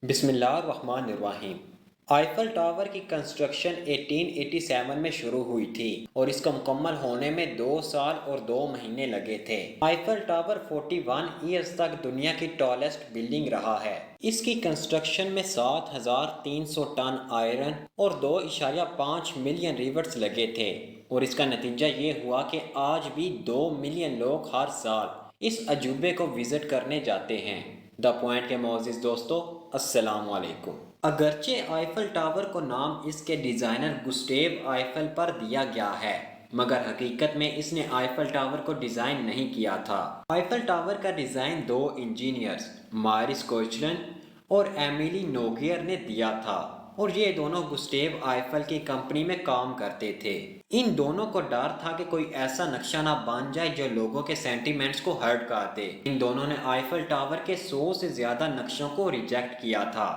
بسم اللہ الرحمن الرحیم۔ آئیفل ٹاور کی کنسٹرکشن 1887 میں شروع ہوئی تھی اور اس کا مکمل ہونے میں 2 سال اور 2 مہینے لگے تھے۔ آئیفل ٹاور 41 ایئرز تک دنیا کی ٹالسٹ بلڈنگ رہا ہے۔ اس کی کنسٹرکشن میں 7300 ٹن آئرن اور 2.5 ملین ریوٹس لگے تھے، اور اس کا نتیجہ یہ ہوا کہ آج بھی 2 ملین لوگ ہر سال اس عجوبے کو وزٹ کرنے جاتے ہیں۔ دا پوائنٹ کے معزز دوستو، السلام علیکم۔ اگرچہ آئیفل ٹاور کو نام اس کے ڈیزائنر گسٹیو آئیفل پر دیا گیا ہے، مگر حقیقت میں اس نے آئیفل ٹاور کو ڈیزائن نہیں کیا تھا۔ آئیفل ٹاور کا ڈیزائن 2 انجینئرز مائرس کوچلن اور ایمیلی نوگیئر نے دیا تھا، اور یہ دونوں گسٹیو آئیفل کی کمپنی میں کام کرتے تھے۔ ان دونوں کو ڈر تھا کہ کوئی ایسا نقشہ نہ بن جائے جو لوگوں کے سینٹیمنٹس کو ہرٹ کر دے۔ ان دونوں نے آئیفل ٹاور کے 100 سے زیادہ نقشوں کو ریجیکٹ کیا تھا،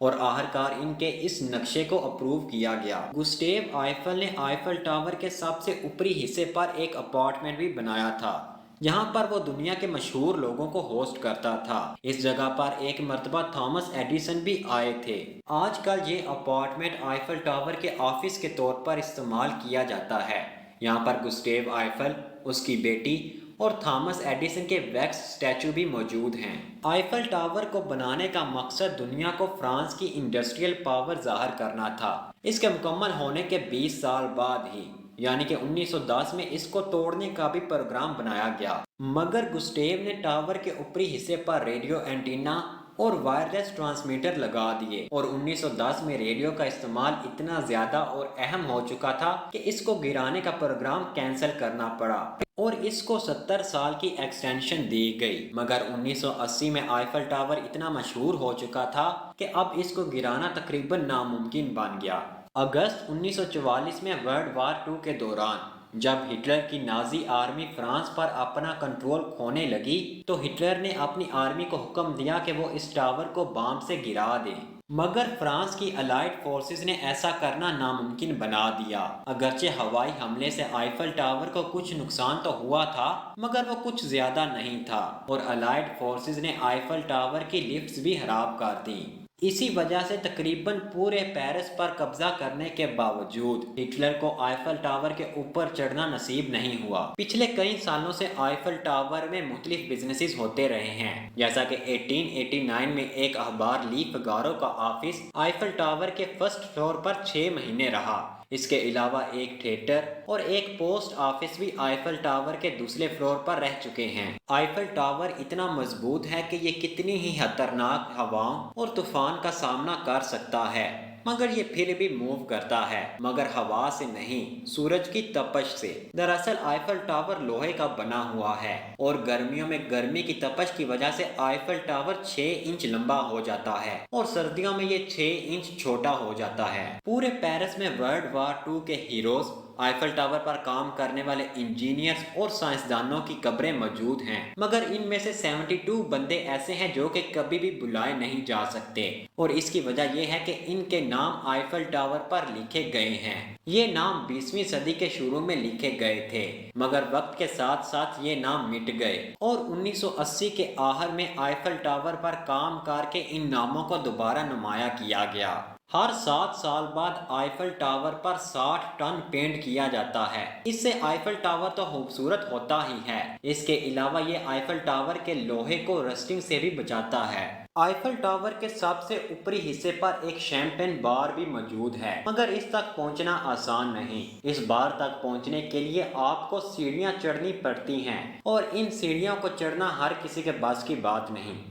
اور آخرکار ان کے اس نقشے کو اپروو کیا گیا۔ گسٹیو آئیفل نے آئیفل ٹاور کے سب سے اوپری حصے پر ایک اپارٹمنٹ بھی بنایا تھا، جہاں پر وہ دنیا کے مشہور لوگوں کو ہوسٹ کرتا تھا۔ اس جگہ پر ایک مرتبہ تھامس ایڈیسن بھی آئے تھے۔ آج کل یہ اپارٹمنٹ آئیفل ٹاور کے آفس کے طور پر استعمال کیا جاتا ہے۔ یہاں پر گسٹیو آئیفل، اس کی بیٹی اور تھامس ایڈیسن کے ویکس اسٹیچو بھی موجود ہیں۔ آئیفل ٹاور کو بنانے کا مقصد دنیا کو فرانس کی انڈسٹریل پاور ظاہر کرنا تھا۔ اس کے مکمل ہونے کے 20 سال بعد ہی، یعنی کہ 1910 میں اس کو توڑنے کا بھی پروگرام بنایا گیا، مگر گسٹیو نے ٹاور کے اوپری حصے پر ریڈیو اینٹینا اور وائرلیس ٹرانسمیٹر لگا دیے، اور 1910 میں ریڈیو کا استعمال اتنا زیادہ اور اہم ہو چکا تھا کہ اس کو گرانے کا پروگرام کینسل کرنا پڑا اور اس کو 70 سال کی ایکسٹینشن دی گئی۔ مگر 1980 میں آئیفل ٹاور اتنا مشہور ہو چکا تھا کہ اب اس کو گرانا تقریباً ناممکن بن گیا۔ اگست 1944 میں ورلڈ وار 2 کے دوران جب ہٹلر کی نازی آرمی فرانس پر اپنا کنٹرول کھونے لگی، تو ہٹلر نے اپنی آرمی کو حکم دیا کہ وہ اس ٹاور کو بام سے گرا دیں، مگر فرانس کی الائڈ فورسز نے ایسا کرنا ناممکن بنا دیا۔ اگرچہ ہوائی حملے سے آئیفل ٹاور کو کچھ نقصان تو ہوا تھا، مگر وہ کچھ زیادہ نہیں تھا، اور الائڈ فورسز نے آئیفل ٹاور کی لفٹس بھی خراب کر دیں۔ اسی وجہ سے تقریباً پورے پیرس پر قبضہ کرنے کے باوجود ہٹلر کو آئیفل ٹاور کے اوپر چڑھنا نصیب نہیں ہوا۔ پچھلے کئی سالوں سے آئیفل ٹاور میں مختلف بزنسز ہوتے رہے ہیں، جیسا کہ 1889 میں ایک اخبار لی فگارو کا آفس آئیفل ٹاور کے فرسٹ فلور پر 6 مہینے رہا۔ اس کے علاوہ ایک تھیٹر اور ایک پوسٹ آفس بھی آئیفل ٹاور کے دوسرے فلور پر رہ چکے ہیں۔ آئیفل ٹاور اتنا مضبوط ہے کہ یہ کتنی ہی خطرناک ہواؤں اور طوفان کا سامنا کر سکتا ہے، مگر یہ پھر بھی موو کرتا ہے، مگر ہوا سے نہیں، سورج کی تپش سے۔ دراصل آئیفل ٹاور لوہے کا بنا ہوا ہے، اور گرمیوں میں گرمی کی تپش کی وجہ سے آئیفل ٹاور 6 انچ لمبا ہو جاتا ہے، اور سردیوں میں یہ 6 انچ چھوٹا ہو جاتا ہے۔ پورے پیرس میں ورلڈ وار 2 کے ہیروز، آئیفل ٹاور پر کام کرنے والے انجینئرز اور سائنسدانوں کی قبریں موجود ہیں، مگر ان میں سے 72 بندے ایسے ہیں جو کہ کبھی بھی بلائے نہیں جا سکتے، اور اس کی وجہ یہ ہے کہ ان کے نام آئیفل ٹاور پر لکھے گئے ہیں۔ یہ نام 20ویں صدی کے شروع میں لکھے گئے تھے، مگر وقت کے ساتھ ساتھ یہ نام مٹ گئے، اور 1980 کے آخر میں آئیفل ٹاور پر کام کر کے ان ناموں کو دوبارہ نمایاں کیا گیا۔ ہر 7 سال بعد آئیفل ٹاور پر 60 ٹن پینٹ کیا جاتا ہے۔ اس سے آئیفل ٹاور تو خوبصورت ہوتا ہی ہے، اس کے علاوہ یہ آئیفل ٹاور کے لوہے کو رسٹنگ سے بھی بچاتا ہے۔ آئیفل ٹاور کے سب سے اوپری حصے پر ایک شیمپین بار بھی موجود ہے، مگر اس تک پہنچنا آسان نہیں۔ اس بار تک پہنچنے کے لیے آپ کو سیڑھیاں چڑھنی پڑتی ہیں، اور ان سیڑھیوں کو چڑھنا ہر کسی کے بس کی بات نہیں۔